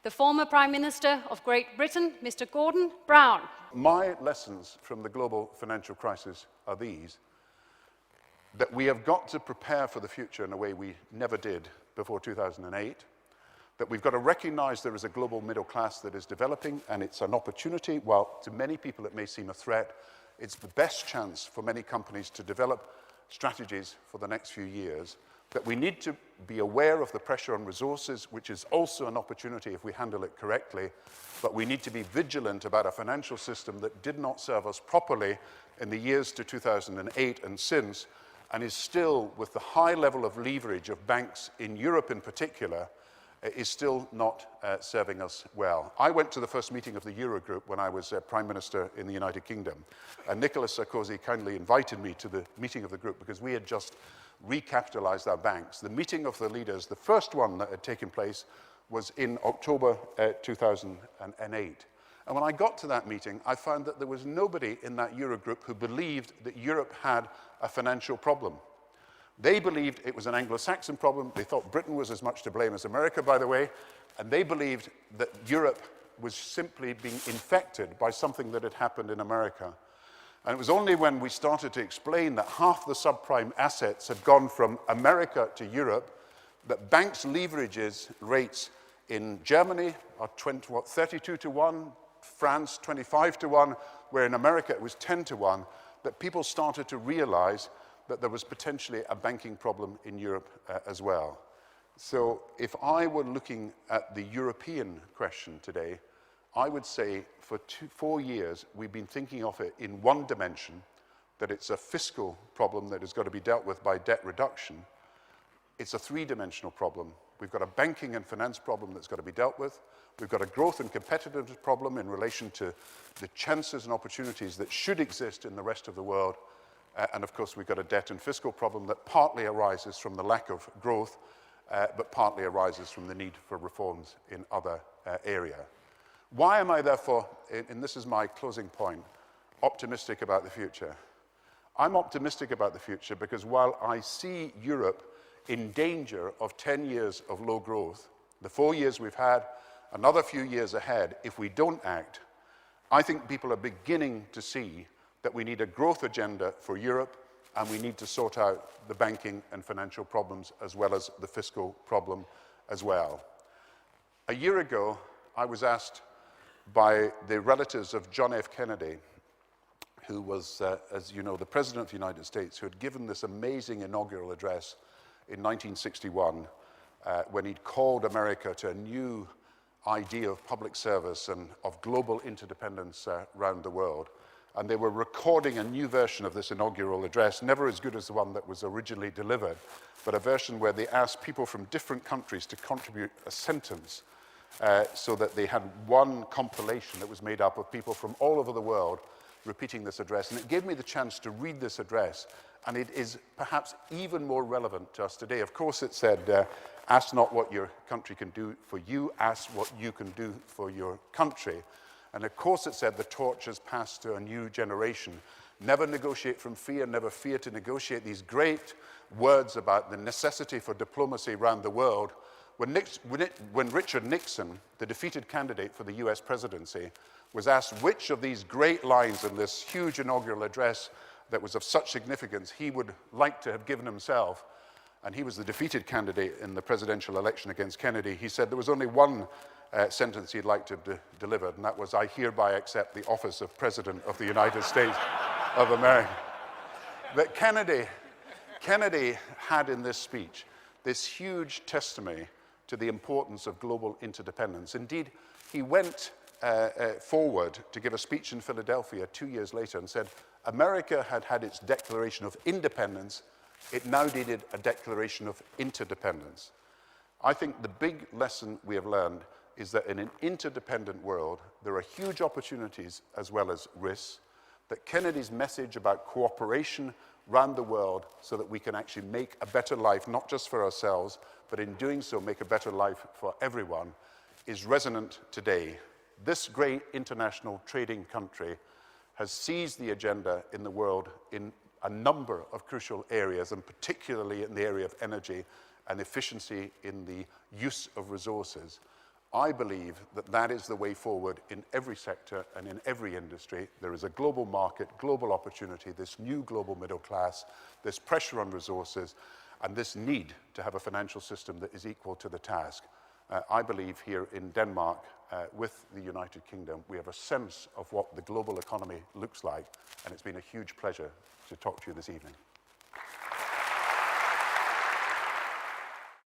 the former Prime Minister of Great Britain, Mr. Gordon Brown. My lessons from the global financial crisis are these: that we have got to prepare for the future in a way we never did before 2008, that we've got to recognize there is a global middle class that is developing, and it's an opportunity. While to many people it may seem a threat, it's the best chance for many companies to develop strategies for the next few years, that we need to be aware of the pressure on resources, which is also an opportunity if we handle it correctly, but we need to be vigilant about a financial system that did not serve us properly in the years to 2008 and since, and is still, with the high level of leverage of banks in Europe in particular, is still not serving us well. I went to the first meeting of the Eurogroup when I was Prime Minister in the United Kingdom, and Nicolas Sarkozy kindly invited me to the meeting of the group because we had just recapitalized our banks. The meeting of the leaders, the first one that had taken place, was in October 2008. And when I got to that meeting, I found that there was nobody in that Eurogroup who believed that Europe had a financial problem. They believed it was an Anglo-Saxon problem. They thought Britain was as much to blame as America, by the way, and they believed that Europe was simply being infected by something that had happened in America. And it was only when we started to explain that half the subprime assets had gone from America to Europe, that banks' leverages rates in Germany are 32 to 1, France 25 to 1, where in America it was 10 to 1, that people started to realize that there was potentially a banking problem in Europe as well. So if I were looking at the European question today, I would say for 4 years we've been thinking of it in one dimension, that it's a fiscal problem that has got to be dealt with by debt reduction. It's a three-dimensional problem. We've got a banking and finance problem that's got to be dealt with. We've got a growth and competitiveness problem in relation to the chances and opportunities that should exist in the rest of the world. And of course, we've got a debt and fiscal problem that partly arises from the lack of growth, but partly arises from the need for reforms in other areas. Why am I therefore, and this is my closing point, optimistic about the future? I'm optimistic about the future because while I see Europe in danger of 10 years of low growth, the 4 years we've had, another few years ahead, if we don't act, I think people are beginning to see that we need a growth agenda for Europe, and we need to sort out the banking and financial problems as well as the fiscal problem as well. A year ago, I was asked by the relatives of John F. Kennedy, who was, as you know, the President of the United States, who had given this amazing inaugural address in 1961, when he'd called America to a new idea of public service and of global interdependence around the world. And they were recording a new version of this inaugural address, never as good as the one that was originally delivered, but a version where they asked people from different countries to contribute a sentence so that they had one compilation that was made up of people from all over the world repeating this address. And it gave me the chance to read this address, and it is perhaps even more relevant to us today. Of course, it said, ask not what your country can do for you, ask what you can do for your country. And of course it said the torch has passed to a new generation. Never negotiate from fear, never fear to negotiate. These great words about the necessity for diplomacy around the world. When Richard Nixon, the defeated candidate for the US presidency, was asked which of these great lines in this huge inaugural address that was of such significance he would like to have given himself, and he was the defeated candidate in the presidential election against Kennedy, he said there was only one sentence he'd like to have delivered, and that was, I hereby accept the office of President of the United States of America. But Kennedy had in this speech this huge testimony to the importance of global interdependence. Indeed, he went forward to give a speech in Philadelphia 2 years later and said, America had had its declaration of independence, it now needed a declaration of interdependence. I think the big lesson we have learned is that in an interdependent world, there are huge opportunities as well as risks, that Kennedy's message about cooperation around the world so that we can actually make a better life, not just for ourselves, but in doing so, make a better life for everyone, is resonant today. This great international trading country has seized the agenda in the world in a number of crucial areas, and particularly in the area of energy and efficiency in the use of resources. I believe that that is the way forward in every sector and in every industry. There is a global market, global opportunity, this new global middle class, this pressure on resources, and this need to have a financial system that is equal to the task. I believe here in Denmark, with the United Kingdom, we have a sense of what the global economy looks like, and it's been a huge pleasure to talk to you this evening.